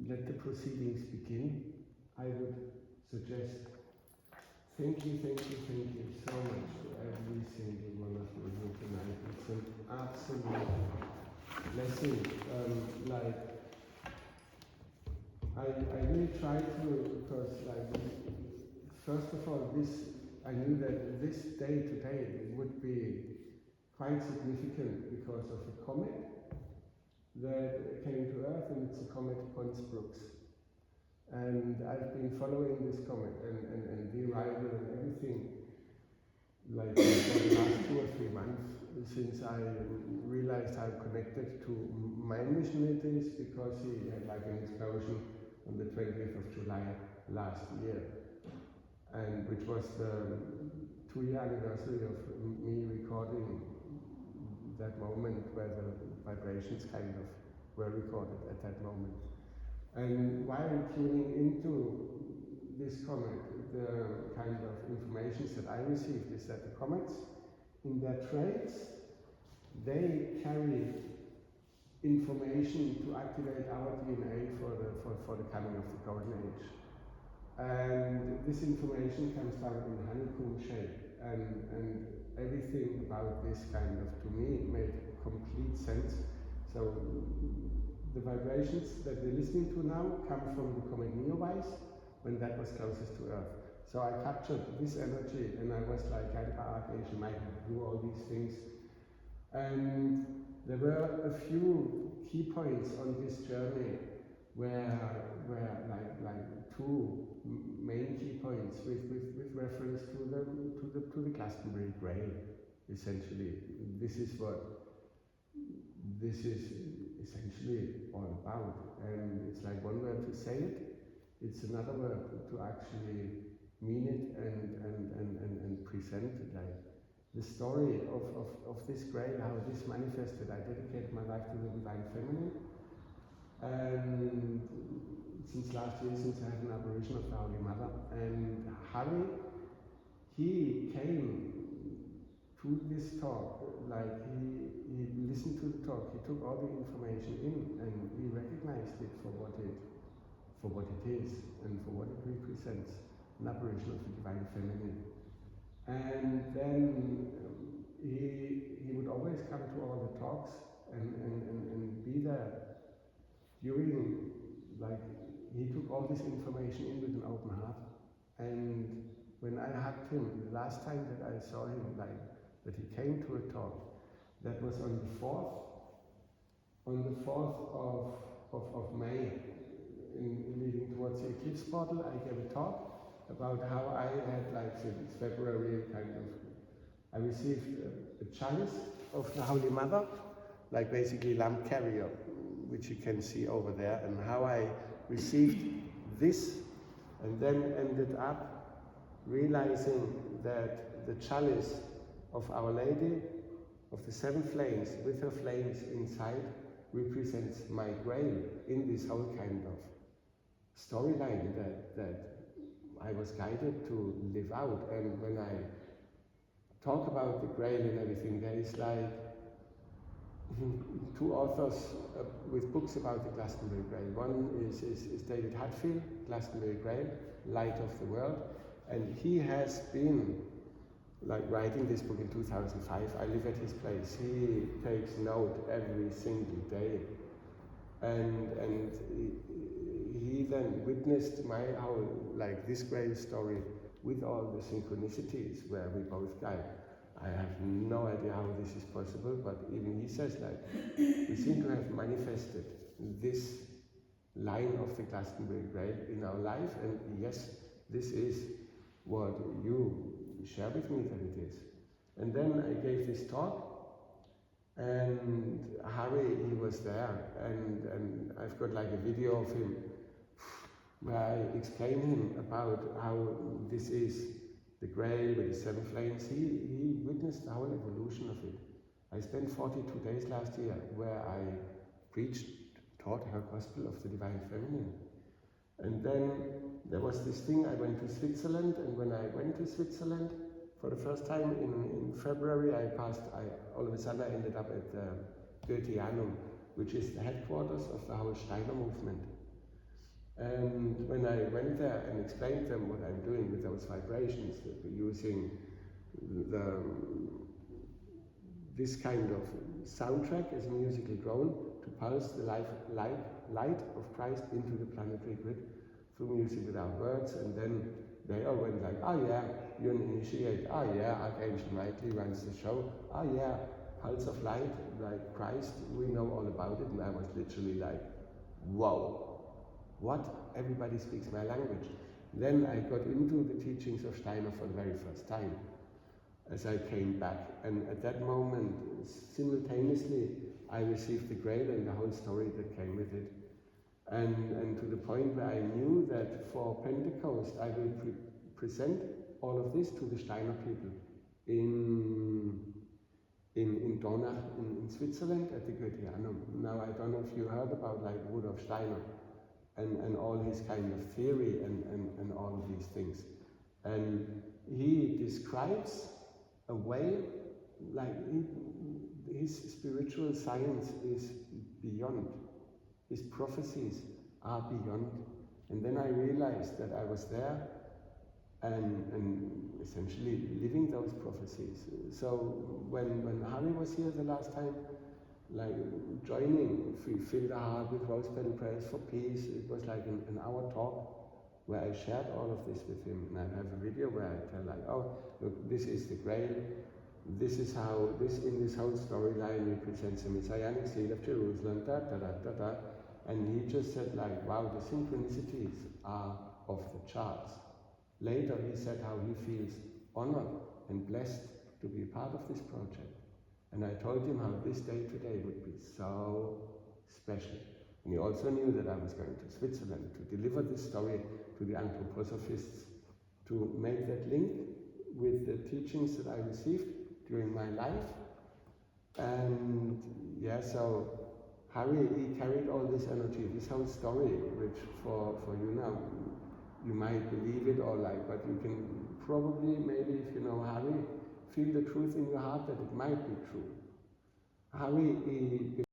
let the proceedings begin, I would suggest thank you so much to every single one of you here tonight. It's an absolute blessing. I really try to, because first of all, I knew that this day today would be quite significant because of a comet that came to Earth, and it's a comet Pons Brooks. And I've been following this comet and the arrival and everything for the last 2 or 3 months since I realized how connected to my mission it is, because he had an explosion on the 20th of July last year, and which was the 2-year anniversary of me recording that moment where the vibrations kind of were recorded at that moment. And while tuning into this comet, the kind of information that I received is that the comets, in their traits, they carry information to activate our DNA for the coming of the Golden Age. And this information comes down in honeycomb shape, and everything about this kind of, to me, made complete sense. So the vibrations that we're listening to now come from the comet Neowise, when that was closest to Earth. So I captured this energy, and I was like, Archangel Michael, do all these things. And there were a few key points on this journey where 2 main key points with reference to the Glastonbury Grail, essentially. This is what this is essentially all about. And it's like one word to say it, it's another word to actually mean it and present it. Like the story of this grail, how this manifested. I dedicated my life to the Divine Feminine. And since last year, since I had an apparition of the Holy Mother, and Harry, he came to this talk, he listened to the talk, he took all the information in, and he recognized it for what it is, and for what it represents, an apparition of the Divine Feminine. And then he would always come to all the talks and be there during, he took all this information in with an open heart. And when I hugged him, the last time that I saw him, that he came to a talk, that was on the 4th of May, leading towards the eclipse portal. I gave a talk about how I had, since February, I received a chalice of the Holy Mother, basically lamp carrier, which you can see over there, and how I received this, and then ended up realizing that the chalice of Our Lady of the 7 flames, with her flames inside, represents my grail in this whole kind of storyline that I was guided to live out. And when I talk about the grail and everything, there is 2 authors with books about the Glastonbury Grail. One is David Hatfield, Glastonbury Grail, Light of the World, and he has been writing this book in 2005. I live at his place. He takes note every single day, and he then witnessed how this Grail story with all the synchronicities where we both died. I have no idea how this is possible, but even he says we seem to have manifested this line of the Glastonbury Grail in our life, and yes, this is what you share with me that it is. And then I gave this talk, and Harry, he was there, and I've got a video of him where I explain him about how this is the Grail with the 7 flames. He witnessed the whole evolution of it. I spent 42 days last year where I taught her gospel of the Divine Feminine. And then there was this thing, I went to Switzerland, and when I went to Switzerland for the first time in February, all of a sudden I ended up at pt.1, which is the headquarters of the whole Steiner movement. And when I went there and explained them what I'm doing with those vibrations, that we're using the, this kind of soundtrack as a musical drone to pulse the light of Christ into the planetary grid through music without words, and then they all went like, oh yeah, you're an initiate, oh yeah, Archangel Michael runs the show, oh yeah, pulse of light, like Christ, we know all about it. And I was literally like, whoa, what? Everybody speaks my language. Then I got into the teachings of Steiner for the very first time as I came back, and at that moment, simultaneously, I received the Grail and the whole story that came with it. And to the point where I knew that for Pentecost, I will present all of this to the Steiner people in Dornach in Switzerland at the Goetheanum. Now, I don't know if you heard about like Rudolf Steiner and all his kind of theory and all of these things. And he describes a way, like his spiritual science is beyond. His prophecies are beyond. And then I realized that I was there and essentially living those prophecies. So when Harry was here the last time, like joining, we filled the heart with rose petal prayers for peace. It was like an hour talk where I shared all of this with him. And I have a video where I tell like, oh, look, this is the Grail. This is how, in this whole storyline represents the Messianic seed of Jerusalem, da da da da da. And he just said like, wow, the synchronicities are off the charts. Later he said how he feels honored and blessed to be a part of this project. And I told him how this day today would be so special. And he also knew that I was going to Switzerland to deliver this story to the anthroposophists, to make that link with the teachings that I received during my life. And yeah, so Harry, he carried all this energy, this whole story, which for you now, you might believe it or like, but you can probably, maybe if you know Harry, feel the truth in your heart that it might be true. Harry, he